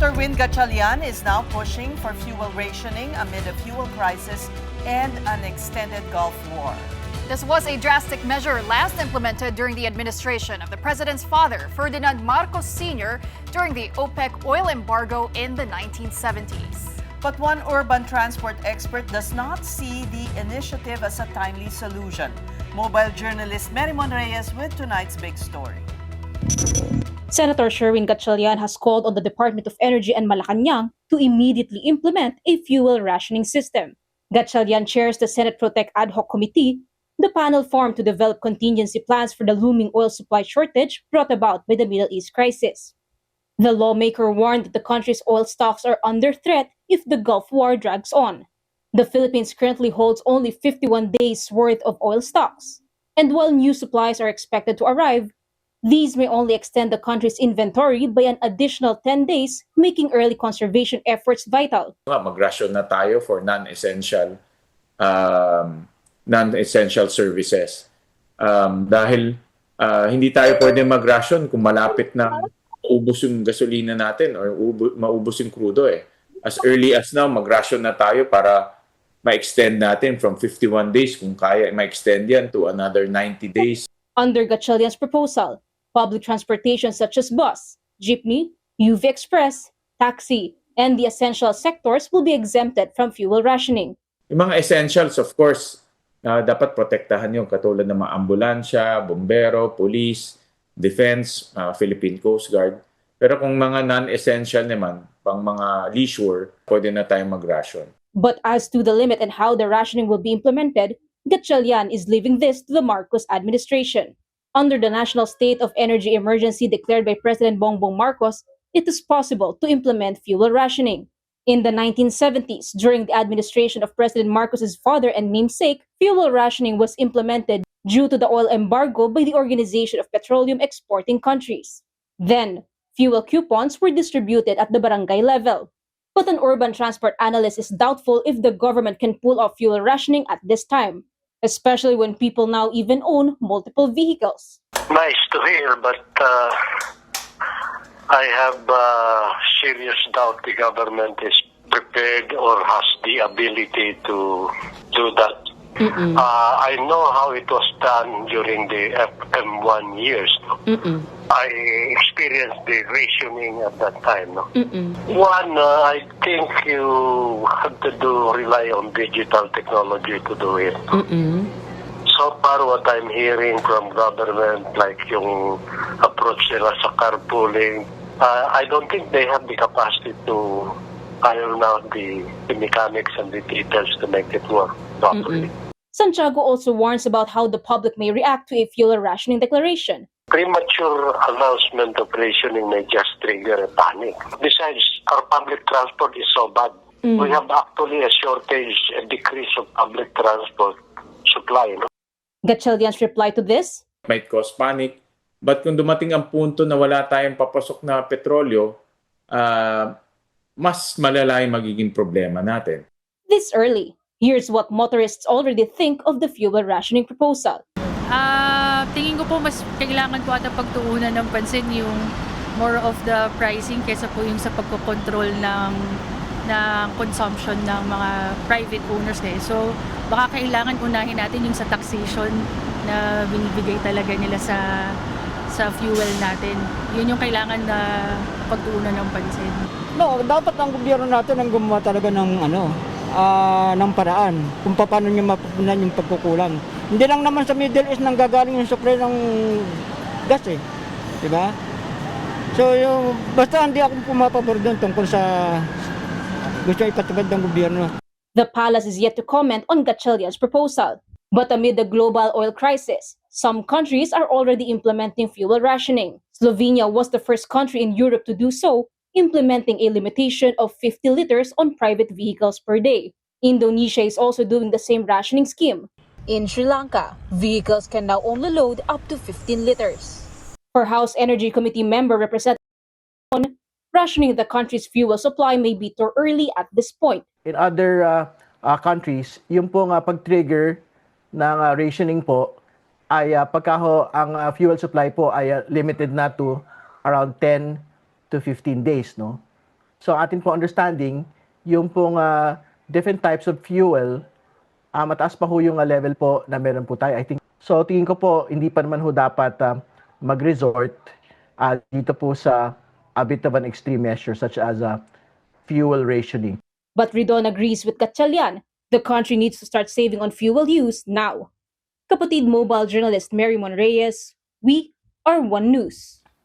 Senator Win Gatchalian is now pushing for fuel rationing amid a fuel crisis and an extended Gulf War. This was a drastic measure last implemented during the administration of the president's father, Ferdinand Marcos Sr., during the OPEC oil embargo in the 1970s. But one urban transport expert does not see the initiative as a timely solution. Mobile journalist Merimon Reyes with tonight's big story. Senator Sherwin Gatchalian has called on the Department of Energy and Malacanang to immediately implement a fuel rationing system. Gatchalian chairs the Senate Protect Ad Hoc Committee, the panel formed to develop contingency plans for the looming oil supply shortage brought about by the Middle East crisis. The lawmaker warned that the country's oil stocks are under threat if the Gulf War drags on. The Philippines currently holds only 51 days worth of oil stocks. And while new supplies are expected to arrive, these may only extend the country's inventory by an additional 10 days, making early conservation efforts vital. Mag-ration na tayo for non-essential services. Dahil hindi tayo pwede mag-ration kung malapit na maubos yung gasolina natin or maubos yung crudo eh. As early as now, mag-ration na tayo para ma-extend natin from 51 days, kung kaya ma-extend yan to another 90 days. Under Gatchalian's proposal, public transportation such as bus, jeepney, UV Express, taxi, and the essential sectors will be exempted from fuel rationing. Yung mga essentials, of course, dapat protektahan yung katulad ng mga ambulansya, bombero, police, defense, Philippine Coast Guard. Pero kung mga non-essential naman, pang mga leisure, pwede na tayong mag-ration. But as to the limit and how the rationing will be implemented, Gatchalian is leaving this to the Marcos administration. Under the national state of energy emergency declared by President Bongbong Marcos, it is possible to implement fuel rationing. In the 1970s, during the administration of President Marcos's father and namesake, fuel rationing was implemented due to the oil embargo by the Organization of Petroleum Exporting Countries. Then, fuel coupons were distributed at the barangay level. But an urban transport analyst is doubtful if the government can pull off fuel rationing at this time, especially when people now even own multiple vehicles. Nice to hear, but I have serious doubt the government is prepared or has the ability to do that. I know how it was done during the FM1 years. I experienced the rationing at that time. One, I think you have to rely on digital technology to do it. So far, what I'm hearing from government, like yung approach nila sa carpooling, I don't think they have the capacity to iron out the mechanics and the details to make it work properly. Santiago also warns about how the public may react to a fuel rationing declaration. Premature announcement of rationing may just trigger a panic. Besides, our public transport is so bad. We have actually a shortage, a decrease of public transport supply. No? Gatchalian's reply to this? Might cause panic, but kung dumating ang punto na wala tayong papasok na petrolyo, mas malala yung magiging problema natin. This early, here's what motorists already think of the fuel rationing proposal. Tingin ko po mas kailangan po ata pagtuunan ng pansin yung more of the pricing kaysa po yung sa pagkocontrol ng consumption ng mga private owners eh. So baka kailangan unahin natin yung sa taxation na binibigay talaga nila sa fuel natin. Yun yung kailangan na pagtuunan ng pansin. No, dapat ang gobyerno natin ang gumawa talaga ng paraan kung paano niya mapupunan yung pagkukulang. Hindi lang naman sa Middle East nang gagaling yung supply ng gas eh. Diba? So, basta hindi ako pumapabor doon tungkol sa gusto ipatupad ng gobyerno. The palace is yet to comment on Gatchalian's proposal. But amid the global oil crisis, some countries are already implementing fuel rationing. Slovenia was the first country in Europe to do so, implementing a limitation of 50 liters on private vehicles per day. Indonesia is also doing the same rationing scheme. In Sri Lanka, vehicles can now only load up to 15 liters. For House Energy Committee member Representative, rationing the country's fuel supply may be too early at this point. In other countries, yung pong pag-trigger ng rationing po ay pagka ang fuel supply po ay limited na to around 10 to 15 days, no? So atin po understanding, yung pong different types of fuel, mataas pa ho yung level po na meron po tayo. I think, so tingin ko po, hindi pa naman ho dapat mag-resort dito po sa a bit of an extreme measure such as fuel rationing. But Ridon agrees with Gatchalian. The country needs to start saving on fuel use now. Kapatid Mobile journalist Mary Mon Reyes, we are One News.